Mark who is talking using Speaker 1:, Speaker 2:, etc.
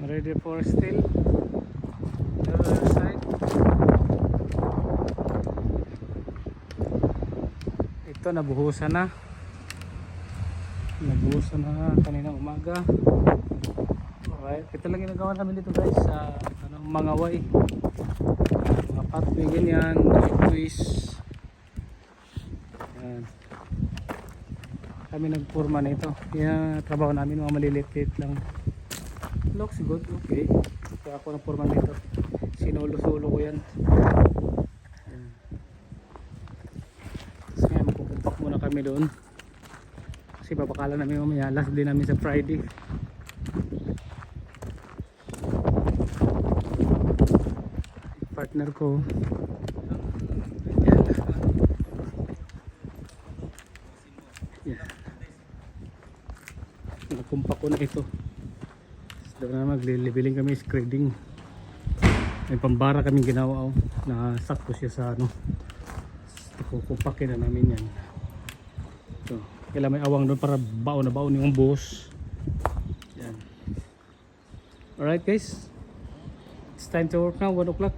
Speaker 1: Ready for steel. The other side. Ito nabuhusan na. Nabuhusan na kanina umaga. Alright, ito lang ginagawa namin dito guys sa mga way. Mga pathway ganyan, twist. Yan. Kami nagpurma na ito. Yan trabaho namin, mga maliliit-liit lang. Looks good, okay. Kaya ako nagpurma nito. Sinulo-sulo ko yan. Yan. Tapos ngayon magpupuntak muna kami doon. Kasi papakalan namin mamaya. Last day namin sa Friday. Partner ko. Yan. Yan. Nakumpa ko na ito. Doon na maglileveling kami, screeding. May pambara kaming ginawa na sakto siya sa kukumpakin na namin yan. So, kailangan may awang doon para baon na baon yung buhos. Yan. Alright guys, it's time to work now, 1 o'clock.